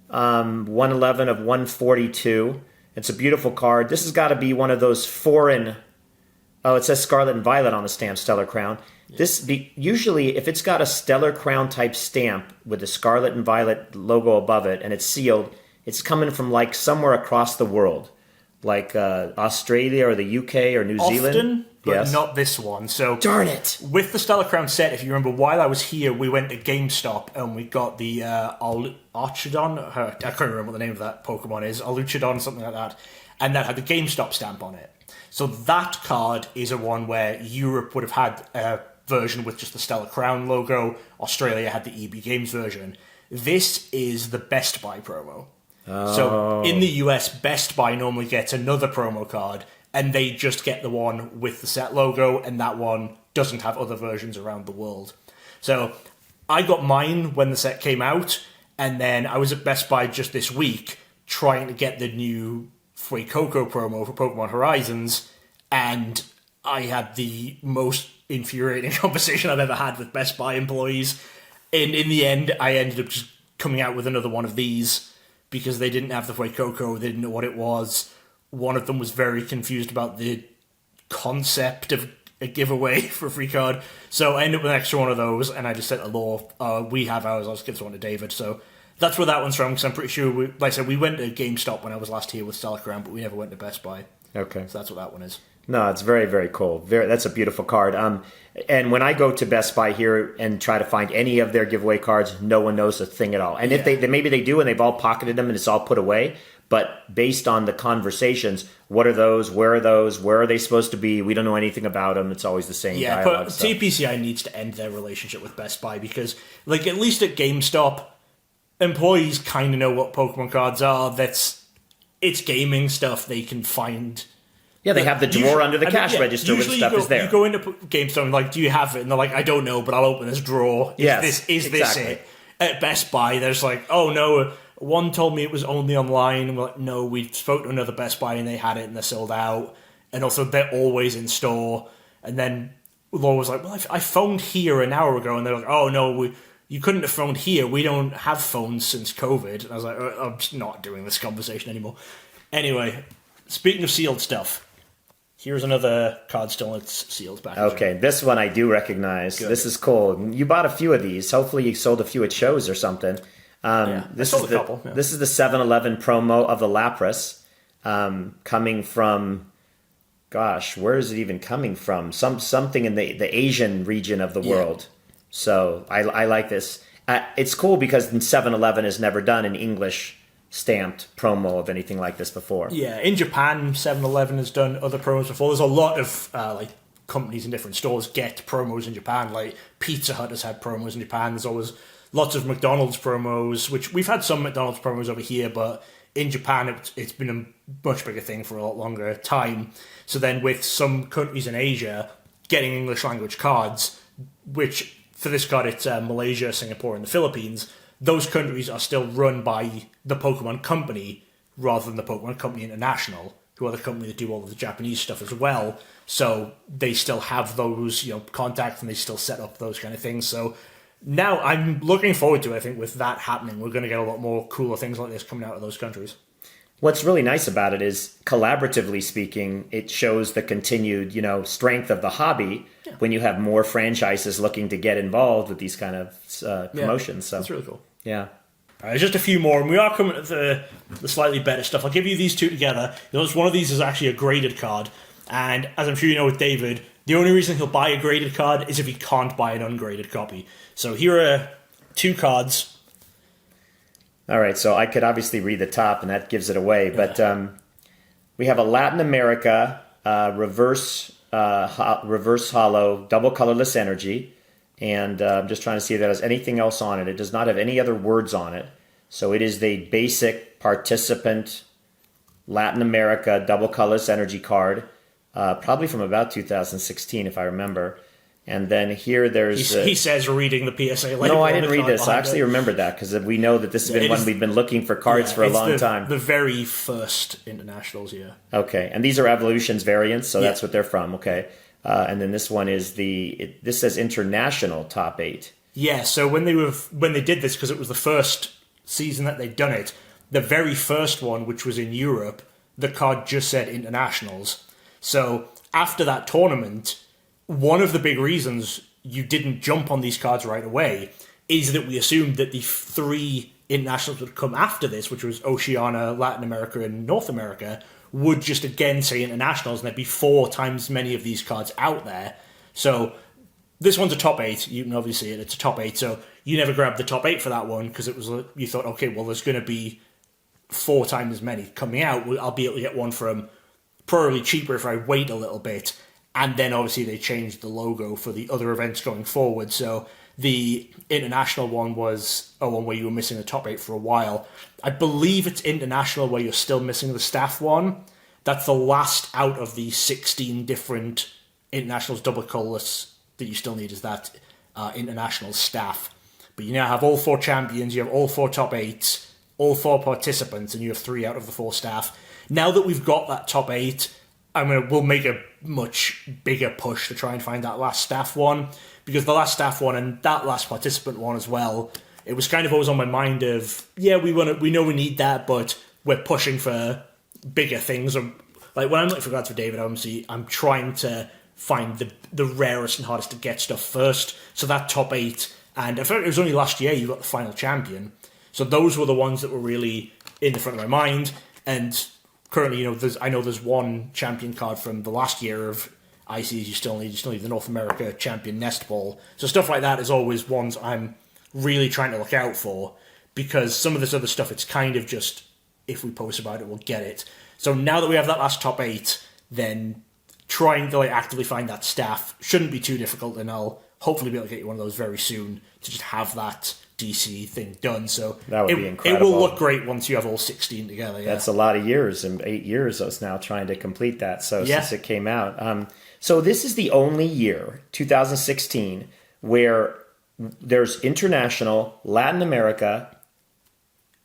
111 of 142. It's a beautiful card. This has got to be one of those foreign. Oh, it says Scarlet and Violet on the stamp, Stellar Crown. Yeah. Usually, if it's got a Stellar Crown type stamp with the Scarlet and Violet logo above it and it's sealed, it's coming from like somewhere across the world, like Australia or the UK or New Zealand. Often, but yes. Not this one. So darn it! With the Stellar Crown set, if you remember, while I was here, we went to GameStop and we got the Archidon. I can't remember what the name of that Pokemon is. Aluchidon, something like that, and that had the GameStop stamp on it. So that card is a one where Europe would have had a version with just the Stellar Crown logo. Australia had the EB Games version. This is the Best Buy promo. Oh. So in the US, Best Buy normally gets another promo card, and they just get the one with the set logo, and that one doesn't have other versions around the world. So I got mine when the set came out, and then I was at Best Buy just this week trying to get the new Fuecoco promo for Pokemon Horizons, and I had the most infuriating conversation I've ever had with Best Buy employees. And in the end, I ended up just coming out with another one of these because they didn't have the Fuecoco, they didn't know what it was. One of them was very confused about the concept of a giveaway for a free card. So I ended up with an extra one of those, and I just said to Law, we have ours, I'll just give this one to David. So that's where that one's from, because I'm pretty sure, like I said, we went to GameStop when I was last here with Stellar Crown, but we never went to Best Buy. Okay. So that's what that one is. No, it's very, very cool. That's a beautiful card. And when I go to Best Buy here and try to find any of their giveaway cards, no one knows a thing at all. And if they maybe they do, and they've all pocketed them and it's all put away. But based on the conversations, what are those? Where are those? Where are they supposed to be? We don't know anything about them. It's always the same dialogue. But TPCI needs to end their relationship with Best Buy because, like, at least at GameStop, employees kind of know what Pokemon cards are. It's gaming stuff they can find. Yeah, they have the drawer under the cash register where the stuff is there. You go into GameStop and like, do you have it? And they're like, I don't know, but I'll open this drawer. Is this it? At Best Buy, there's like, oh no, one told me it was only online. And we're like, no, we spoke to another Best Buy and they had it and they're sold out. And also, they're always in store. And then Laura was like, well, I phoned here an hour ago. And they're like, oh no, you couldn't have phoned here. We don't have phones since COVID. And I was like, I'm just not doing this conversation anymore. Anyway, speaking of sealed stuff, here's another card still in its sealed packaging. Okay, this one I do recognize. Good. This is cool. You bought a few of these. Hopefully you sold a few at shows or something. I sold a couple. Yeah. This is the 7-Eleven promo of the Lapras. coming from, gosh, where is it even coming from? Something in the Asian region of the world. So I like this. It's cool because 7-Eleven has never done an English stamped promo of anything like this before. Yeah, in Japan, 7-Eleven has done other promos before. There's a lot of like companies in different stores get promos in Japan. Like Pizza Hut has had promos in Japan. There's always lots of McDonald's promos, which we've had some McDonald's promos over here, but in Japan it's been a much bigger thing for a lot longer time. So then with some countries in Asia getting English language cards, which for this card it's Malaysia, Singapore, and the Philippines, those countries are still run by the Pokemon Company rather than the Pokemon Company International, who are the company that do all of the Japanese stuff as well. So they still have those, contacts, and they still set up those kind of things. So now I'm looking forward to it. I think with that happening, we're going to get a lot more cooler things like this coming out of those countries. What's really nice about it is, collaboratively speaking, it shows the continued, strength of the hobby when you have more franchises looking to get involved with these kind of promotions. So that's really cool. Yeah. All right, just a few more, and we are coming to the slightly better stuff. I'll give you these two together. Notice one of these is actually a graded card, and as I'm sure you know with David, the only reason he'll buy a graded card is if he can't buy an ungraded copy. So here are two cards. All right, so I could obviously read the top, and that gives it away. But we have a Latin America reverse hollow, double colorless energy. And I'm just trying to see if that has anything else on it. It does not have any other words on it. So it is the basic participant Latin America double colorless energy card, probably from about 2016, if I remember. And then here there's... He says reading the PSA. No, I didn't read this. I actually remember that because we know that this has been one we've been looking for cards for a long time. The very first internationals, yeah. Okay, and these are Evolutions variants, so that's what they're from, okay. And then this one is this says international top 8. Yeah, so when they did this, because it was the first season that they'd done it, the very first one, which was in Europe, the card just said internationals. So after that tournament, one of the big reasons you didn't jump on these cards right away is that we assumed that the 3 internationals would come after this, which was Oceania, Latin America, and North America, would just again say internationals, and there'd be 4 times many of these cards out there. So this one's a top 8. You can obviously see it. It's a top 8. So you never grabbed the top 8 for that one because you thought, okay, well, there's going to be 4 times as many coming out. I'll be able to get one from probably cheaper if I wait a little bit. And then obviously they changed the logo for the other events going forward. So the international one was one where you were missing the top 8 for a while. I believe it's international where you're still missing the staff one. That's the last out of the 16 different internationals double colorless that you still need is that international staff. But you now have all 4 champions, you have all 4 top 8s, all 4 participants, and you have 3 out of the 4 staff. Now that we've got that top 8, we'll make a much bigger push to try and find that last staff one, because the last staff one and that last participant one as well, it was kind of always on my mind of, yeah, we know we need that, but we're pushing for bigger things. Like when I'm looking for cards for David, obviously I'm trying to find the rarest and hardest to get stuff first. So that top 8, and I felt it was only last year you got the final champion. So those were the ones that were really in the front of my mind. And currently, I know there's one champion card from the last year of ICs you still need the North America champion nest ball. So stuff like that is always ones I'm really trying to look out for, because some of this other stuff, it's kind of just, if we post about it, we'll get it. So now that we have that last top 8, then trying to actively find that staff shouldn't be too difficult, and I'll hopefully be able to get you one of those very soon to just have that DC thing done. So that would be incredible. It will look great once you have all 16 together. Yeah. That's a lot of years, and 8 years I was now trying to complete that. So since it came out, so this is the only year, 2016, where there's international, Latin America,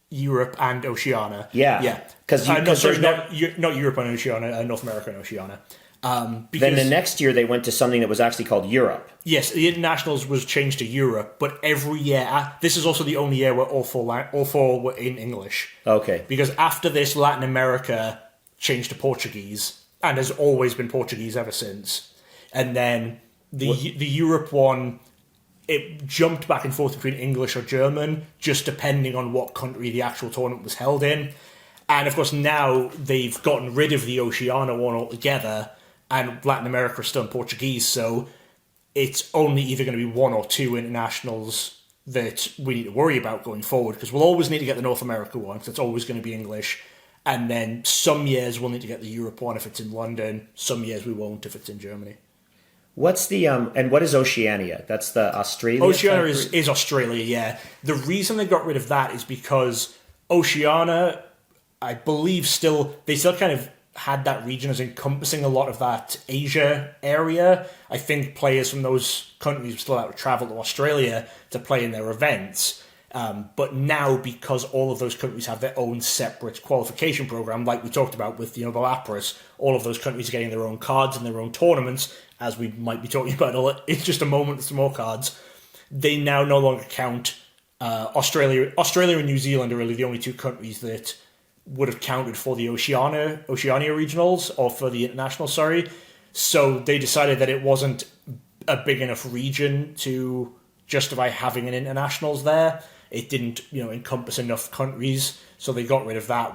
Europe, and Oceania. Yeah. Because not Europe and Oceania, North America and Oceania. Then the next year they went to something that was actually called Europe. Yes, the internationals was changed to Europe, but every year, this is also the only year where all four were in English. Okay. Because after this, Latin America changed to Portuguese, and has always been Portuguese ever since. And then the Europe one, it jumped back and forth between English or German, just depending on what country the actual tournament was held in. And of course now they've gotten rid of the Oceania one altogether, and Latin America is still in Portuguese, so it's only either going to be one or two internationals that we need to worry about going forward, because we'll always need to get the North America one, because it's always going to be English, and then some years we'll need to get the Europe one if it's in London, some years we won't if it's in Germany. What's the and what is Oceania? That's the Australia. Oceania is Australia, yeah. The reason they got rid of that is because Oceania, I believe, they still kind of had that region as encompassing a lot of that Asia area. I think players from those countries were still allowed to travel to Australia to play in their events. But now, because all of those countries have their own separate qualification program, like we talked about with the Lapras, all of those countries are getting their own cards and their own tournaments, as we might be talking about in just a moment with some more cards. They now no longer count Australia and New Zealand are really the only two countries that would have counted for the Oceania regionals, or for the international, sorry. So they decided that it wasn't a big enough region to justify having an internationals there. It didn't, encompass enough countries, so they got rid of that.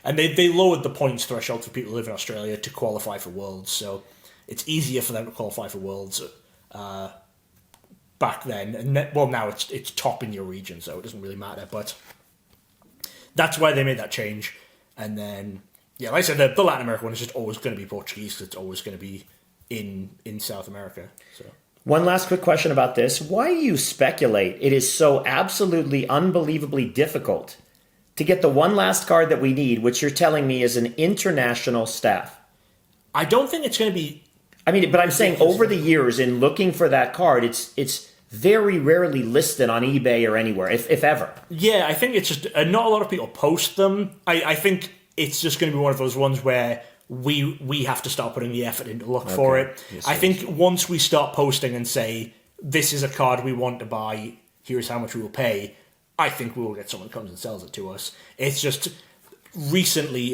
And they lowered the points threshold for people who live in Australia to qualify for Worlds. So it's easier for them to qualify for Worlds back then. And now it's top in your region, so it doesn't really matter. But that's why they made that change. And then, like I said, the Latin American one is just always going to be Portuguese, because it's always going to be in South America. So. One last quick question about this. Why do you speculate it is so absolutely unbelievably difficult to get the one last card that we need, which you're telling me is an international staff? I don't think it's going to be... but I'm saying over the years in looking for that card, it's very rarely listed on eBay or anywhere, if ever. Yeah, I think it's just... not a lot of people post them. I think it's just going to be one of those ones where we have to start putting the effort in to look for it. Yes, I think once we start posting and say, this is a card we want to buy, here's how much we will pay, I think we will get someone who comes and sells it to us. It's just recently,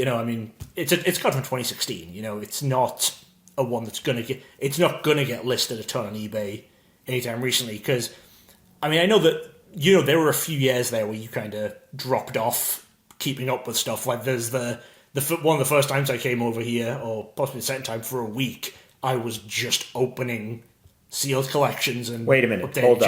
it's a card from 2016. It's not a one that's it's not going to get listed a ton on eBay anytime recently, because, I know that, there were a few years there where you kind of dropped off keeping up with stuff. Like there's one of the first times I came over here, or possibly the second time, for a week, I was just opening sealed collections and wait a minute, hold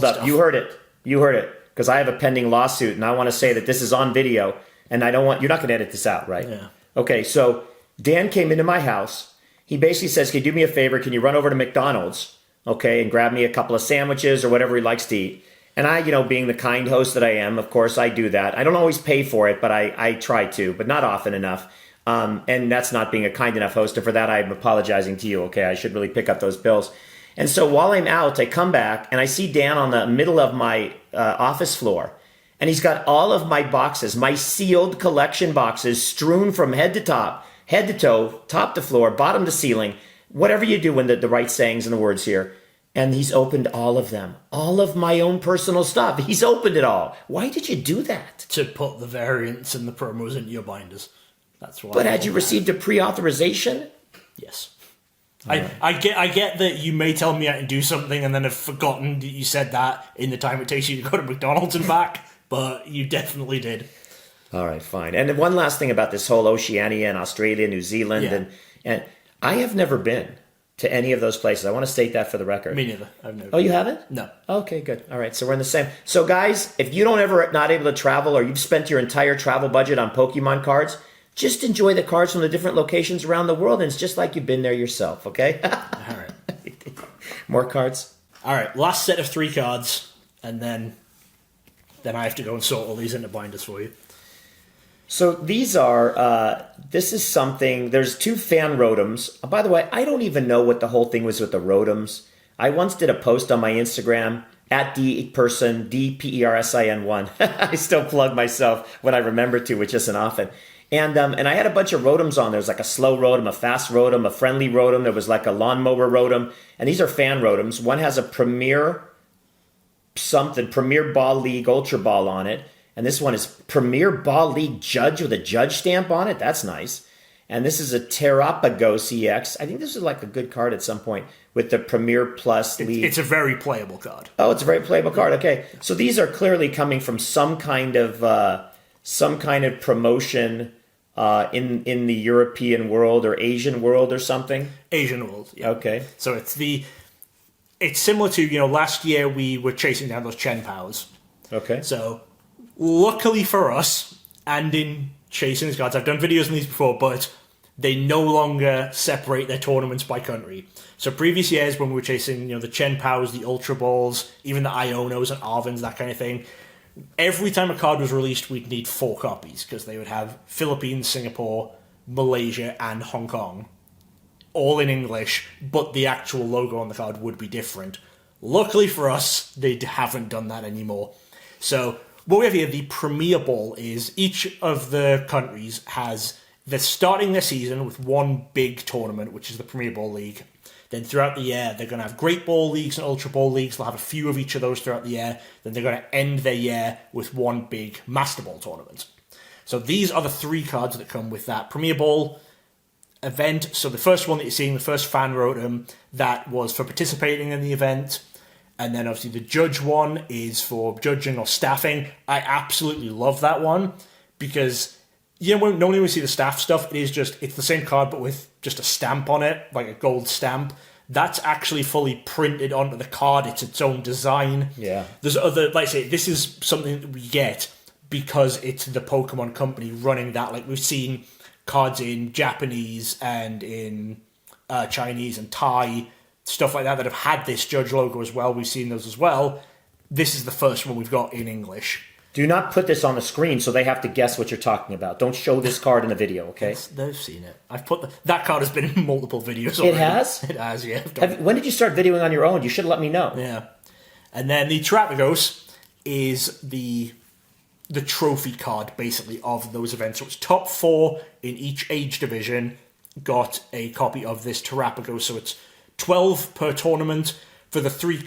up. You heard it, because I have a pending lawsuit, and I want to say that this is on video, and you're not going to edit this out, right? Yeah. Okay, so Dan came into my house. He basically says, "Can you do me a favor? Can you run over to McDonald's, okay, and grab me a couple of sandwiches or whatever he likes to eat?" And I, being the kind host that I am, of course, I do that. I don't always pay for it, but I try to, but not often enough. And that's not being a kind enough host. And for that, I'm apologizing to you, okay? I should really pick up those bills. And so while I'm out, I come back, and I see Dan on the middle of my office floor. And he's got all of my boxes, my sealed collection boxes, strewn from head to toe, top to floor, bottom to ceiling, whatever you do when the right sayings and the words here. And he's opened all of them. All of my own personal stuff. He's opened it all. Why did you do that? To put the variants and the promos into your binders. That's why. But had you received a pre-authorization? Yes. I get that you may tell me I can do something and then have forgotten that you said that in the time it takes you to go to McDonald's and back, but you definitely did. All right, fine. And one last thing about this whole Oceania and Australia, New Zealand, and I have never been to any of those places. I want to state that for the record. Me neither. I've never. Oh, you haven't? No. Okay, good. All right, so we're in the same. So guys, if you don't ever not able to travel, or you've spent your entire travel budget on Pokemon cards, just enjoy the cards from the different locations around the world, and it's just like you've been there yourself, okay? All right. More cards? All right, last set of 3 cards, and then I have to go and sort all these into binders for you. So these are, this is something, there's 2 fan rotoms. By the way, I don't even know what the whole thing was with the rotoms. I once did a post on my Instagram, at Persin, DPERSIN1. I still plug myself when I remember to, which isn't often. And I had a bunch of rotoms on. There was like a slow rotom, a fast rotom, a friendly rotom. There was like a lawnmower rotom. And these are fan rotoms. One has a Premier Ball League Ultra Ball on it. And this one is Premier Ball League Judge with a judge stamp on it. That's nice. And this is a Terrapagos EX. I think this is like a good card at some point with the Premier Plus League. It's a very playable card. Oh, it's a very playable card. Okay. So these are clearly coming from some kind of promotion in the European world or Asian world or something? Asian world. Yeah. Okay. So it's similar to, last year we were chasing down those Chen Powers. Okay. So luckily for us, and in chasing these cards, I've done videos on these before, but they no longer separate their tournaments by country. So previous years when we were chasing, the Chen Powers, the Ultra Balls, even the Ionos and Arvins, that kind of thing, every time a card was released, we'd need 4 copies, because they would have Philippines, Singapore, Malaysia, and Hong Kong, all in English, but the actual logo on the card would be different. Luckily for us, they haven't done that anymore. So what we have here, the Premier Ball, is each of the countries they're starting their season with one big tournament, which is the Premier Ball League. Then throughout the year, they're going to have Great Ball Leagues and Ultra Ball Leagues. They'll have a few of each of those throughout the year. Then they're going to end their year with one big Master Ball tournament. So these are the 3 cards that come with that Premier Ball event. So the first one that you're seeing, the first fan wrote that was for participating in the event. And then obviously the Judge one is for judging or staffing. I absolutely love that one because normally when we see the staff stuff, it's the same card but with just a stamp on it, like a gold stamp. That's actually fully printed onto the card. It's its own design. Yeah. There's other, like I say, this is something that we get because it's the Pokemon company running that. Like we've seen cards in Japanese and in Chinese and Thai, stuff like that have had this Judge logo as well. We've seen those as well. This is the first one we've got in English. Do not put this on the screen so they have to guess what you're talking about. Don't show this card in the video, okay? They've seen it. That card has been in multiple videos already. It has? It has, yeah. When did you start videoing on your own? You should let me know. Yeah. And then the Terapagos is the trophy card, basically, of those events. So it's top 4 in each age division got a copy of this Terapagos. So it's 12 per tournament for the 3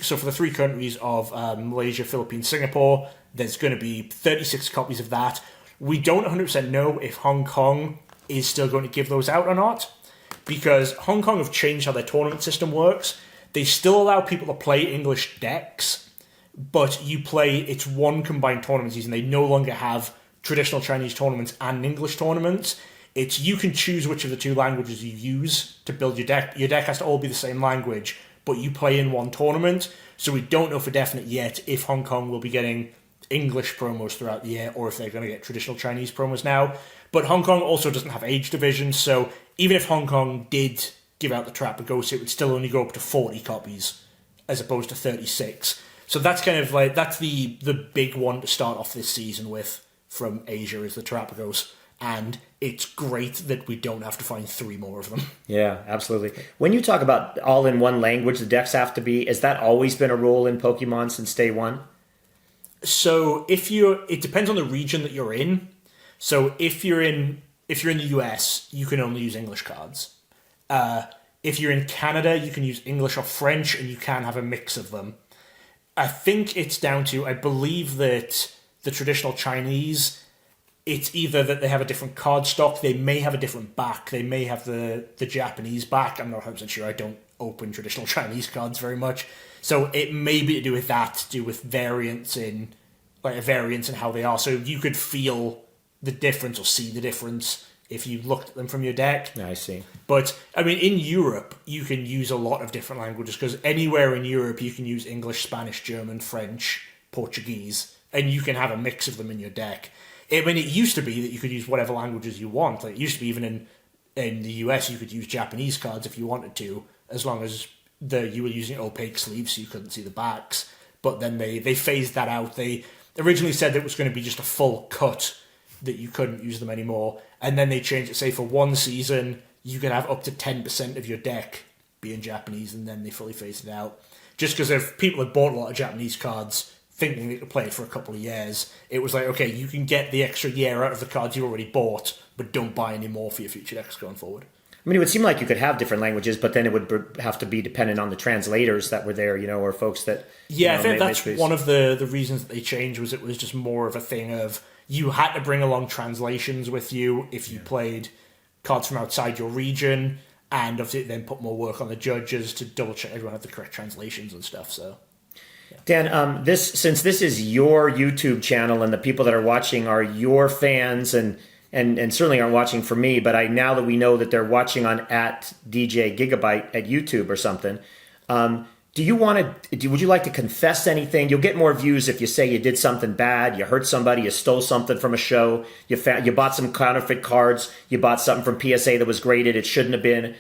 countries of Malaysia, Philippines, Singapore. There's going to be 36 copies of that. We don't 100% know if Hong Kong is still going to give those out or not, because Hong Kong have changed how their tournament system works. They still allow people to play English decks, but it's one combined tournament season. They no longer have traditional Chinese tournaments and English tournaments. You can choose which of the 2 languages you use to build your deck. Your deck has to all be the same language, but you play in one tournament. So we don't know for definite yet if Hong Kong will be getting English promos throughout the year or if they're going to get traditional Chinese promos now. But Hong Kong also doesn't have age divisions, so even if Hong Kong did give out the Terapagos, it would still only go up to 40 copies as opposed to 36. So that's kind of that's the big one to start off this season with from Asia is the Terapagos. And it's great that we don't have to find 3 more of them. Yeah, absolutely. When you talk about all in one language, the decks have to be, has that always been a rule in Pokemon since day one? So it depends on the region that you're in. So if you're in the US, you can only use English cards. If you're in Canada, you can use English or French, and you can have a mix of them. I think it's down to, I believe that the traditional Chinese, it's either that they have a different card stock, they may have a different back, they may have the Japanese back. I'm not 100% sure. I don't open traditional Chinese cards very much. So it may be to do with that, to do with variance in how they are. So you could feel the difference or see the difference if you looked at them from your deck. I see. But, I mean, in Europe, you can use a lot of different languages, because anywhere in Europe you can use English, Spanish, German, French, Portuguese, and you can have a mix of them in your deck. I mean, it used to be that you could use whatever languages you want. Like, it used to be even in the US you could use Japanese cards if you wanted to, as long as you were using opaque sleeves so you couldn't see the backs. But then they phased that out. They originally said that it was going to be just a full cut, that you couldn't use them anymore. And then they changed it, say for one season, you can have up to 10% of your deck being Japanese, and then they fully phased it out. Just because if people had bought a lot of Japanese cards thinking they could play it for a couple of years, it was like, okay, you can get the extra year out of the cards you already bought, but don't buy any more for your future decks going forward. I mean, it would seem like you could have different languages, but then it would have to be dependent on the translators that were there, or folks that... Yeah, I think that's one of the reasons that they changed, was it was just more of a thing of you had to bring along translations with you if you played cards from outside your region, and obviously then put more work on the judges to double check everyone had the correct translations and stuff. So, yeah. Dan, since this is your YouTube channel and the people that are watching are your fans, and and certainly aren't watching for me, but now that we know that they're watching on at DJ Gigabyte at YouTube or something, would you like to confess anything? You'll get more views if you say you did something bad, you hurt somebody, you stole something from a show, you bought some counterfeit cards, you bought something from PSA that was graded, it shouldn't have been.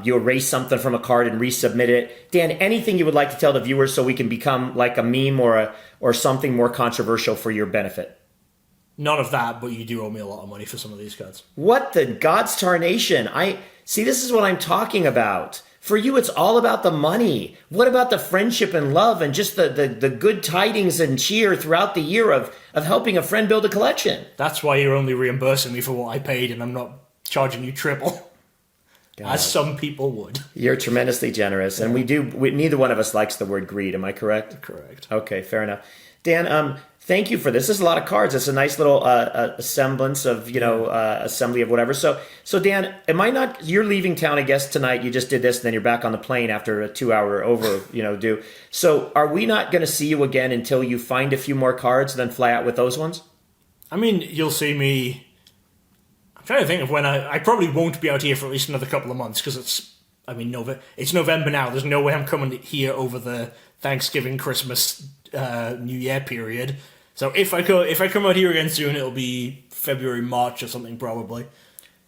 You erase something from a card and resubmit it. Dan, anything you would like to tell the viewers so we can become like a meme or something more controversial for your benefit? None of that, but you do owe me a lot of money for some of these cards. What the God's tarnation? See, this is what I'm talking about. For you, it's all about the money. What about the friendship and love and just the good tidings and cheer throughout the year of helping a friend build a collection? That's why you're only reimbursing me for what I paid and I'm not charging you triple. God. As some people would. You're tremendously generous. And neither one of us likes the word greed. Am I correct? Correct. Okay, fair enough. Dan, thank you for this. This is a lot of cards. It's a nice little semblance of, assembly of whatever. So Dan, you're leaving town, I guess, tonight. You just did this, and then you're back on the plane after a 2-hour due. So are we not going to see you again until you find a few more cards and then fly out with those ones? I mean, you'll see me. I'm trying to think of when I probably won't be out here for at least another couple of months because it's November now. There's no way I'm coming here over the Thanksgiving, Christmas, New Year period. So if I come out here again soon, it'll be February, March or something probably.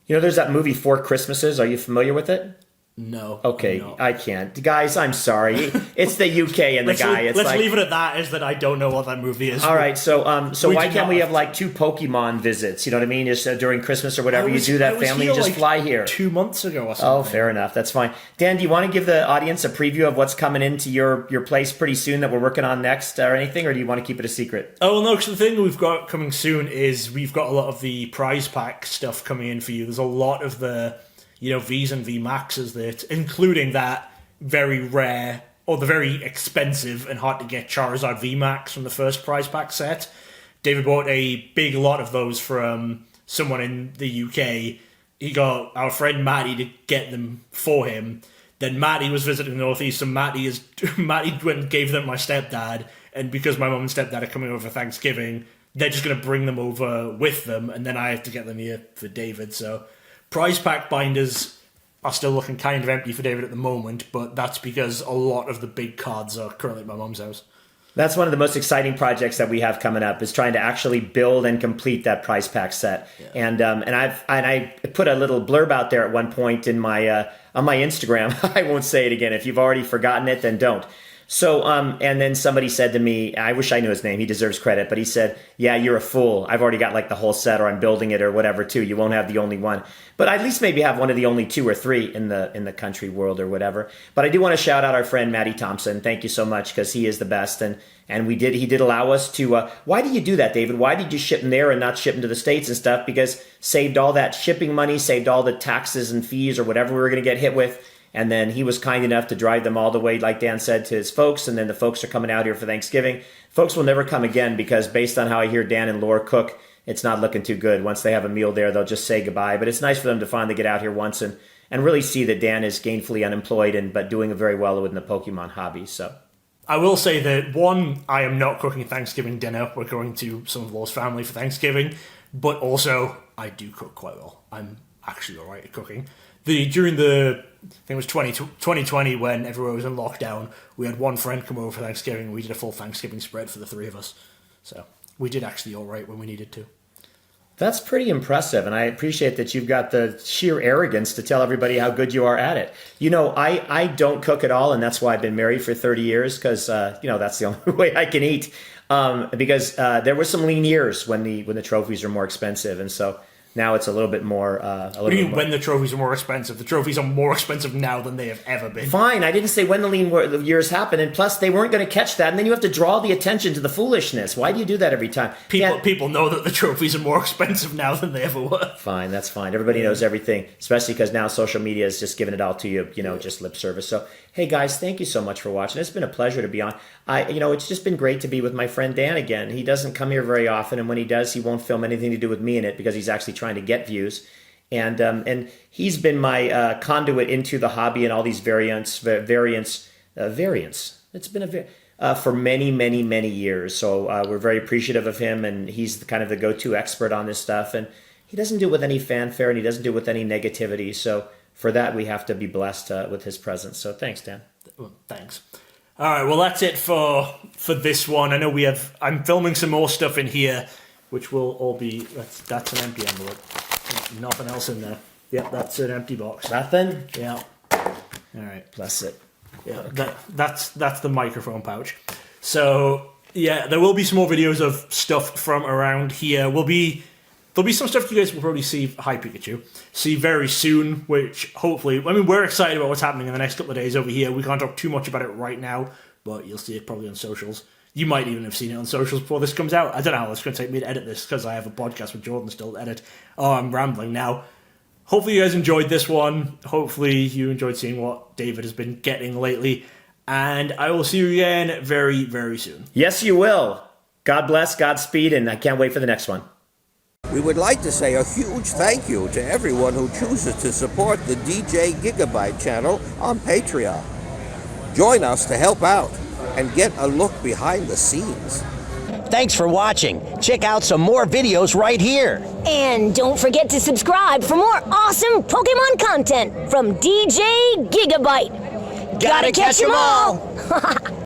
There's that movie Four Christmases. Are you familiar with it? No. Okay, I can't. Guys, I'm sorry. It's the UK and the guy. Let's leave it at that, is that I don't know what that movie is. All right, so why can't we have like 2 Pokemon visits? You know what I mean? Just during Christmas or whatever, you do that family and just fly here. 2 months ago or something. Oh, fair enough. That's fine. Dan, do you want to give the audience a preview of what's coming into your place pretty soon that we're working on next or anything, or do you want to keep it a secret? Oh, well, no, because the thing we've got coming soon is we've got a lot of the prize pack stuff coming in for you. There's a lot of the Vs and V Maxes that, including that very rare or the very expensive and hard to get Charizard V Max from the first prize pack set. David bought a big lot of those from someone in the UK. He got our friend Matty to get them for him. Then Matty was visiting the Northeast, and Matty went and gave them to my stepdad. And because my mum and stepdad are coming over for Thanksgiving, they're just going to bring them over with them, and then I have to get them here for David. So prize pack binders are still looking kind of empty for David at the moment, but that's because a lot of the big cards are currently at my mum's house. That's one of the most exciting projects that we have coming up, is trying to actually build and complete that prize pack set. Yeah. And I put a little blurb out there at one point in my on my Instagram. I won't say it again. If you've already forgotten it, then don't. So, and then somebody said to me, I wish I knew his name, he deserves credit, but he said, yeah, you're a fool. I've already got like the whole set, or I'm building it or whatever too. You won't have the only one. But I at least maybe have one of the only 2 or 3 in the country world or whatever. But I do want to shout out our friend Matty Thompson. Thank you so much, because he is the best. And he did allow us to, why did you do that, David? Why did you ship them there and not ship them to the States and stuff? Because saved all that shipping money, saved all the taxes and fees or whatever we were going to get hit with. And then he was kind enough to drive them all the way, like Dan said, to his folks. And then the folks are coming out here for Thanksgiving. Folks will never come again, because based on how I hear Dan and Laura cook, it's not looking too good. Once they have a meal there, they'll just say goodbye. But it's nice for them to finally get out here once and really see that Dan is gainfully unemployed but doing very well within the Pokemon hobby. So I will say that, one, I am not cooking Thanksgiving dinner. We're going to some of Laura's family for Thanksgiving. But also, I do cook quite well. I'm actually all right at cooking. During the, I think it was 2020 when everyone was in lockdown, we had one friend come over for Thanksgiving, and we did a full Thanksgiving spread for the 3 of us. So we did actually all right when we needed to. That's pretty impressive, and I appreciate that you've got the sheer arrogance to tell everybody how good you are at it. I don't cook at all, and that's why I've been married for 30 years, because that's the only way I can eat. Because there were some lean years when the trophies are more expensive, and so now it's a little bit more. What do you mean when the trophies are more expensive? The trophies are more expensive now than they have ever been. Fine, I didn't say when the lean years happened, and plus they weren't going to catch that, and then you have to draw the attention to the foolishness. Why do you do that every time? People know that the trophies are more expensive now than they ever were. Fine, that's fine. Everybody knows everything, especially because now social media is just giving it all to you, just lip service. So, hey guys, thank you so much for watching. It's been a pleasure to be on. It's just been great to be with my friend Dan again. He doesn't come here very often, and when he does, he won't film anything to do with me in it, because he's actually trying to get views. And he's been my conduit into the hobby and all these variants. It's been for many, many, many years. So we're very appreciative of him, and he's kind of the go-to expert on this stuff. And he doesn't do it with any fanfare and he doesn't do it with any negativity. So for that, we have to be blessed with his presence. So thanks, Dan. Well, thanks. All right, well, that's it for this one. I know I'm filming some more stuff in here, which will all be, that's an empty envelope. Nothing else in there. Yep, that's an empty box. Nothing? Yeah. All right. Bless it. Yeah, okay. That's the microphone pouch. So, yeah, there will be some more videos of stuff from around here. There'll be some stuff you guys will probably see, hi Pikachu, see very soon, which hopefully, I mean, we're excited about what's happening in the next couple of days over here. We can't talk too much about it right now, but you'll see it probably on socials. You might even have seen it on socials before this comes out. I don't know how long it's going to take me to edit this, because I have a podcast with Jordan still to edit. Oh, I'm rambling now. Hopefully you guys enjoyed this one. Hopefully you enjoyed seeing what David has been getting lately. And I will see you again very, very soon. Yes, you will. God bless, Godspeed, and I can't wait for the next one. We would like to say a huge thank you to everyone who chooses to support the DJ Gigabyte channel on Patreon. Join us to help out and get a look behind the scenes. Thanks for watching. Check out some more videos right here. And don't forget to subscribe for more awesome Pokemon content from DJ Gigabyte. Gotta catch 'em all!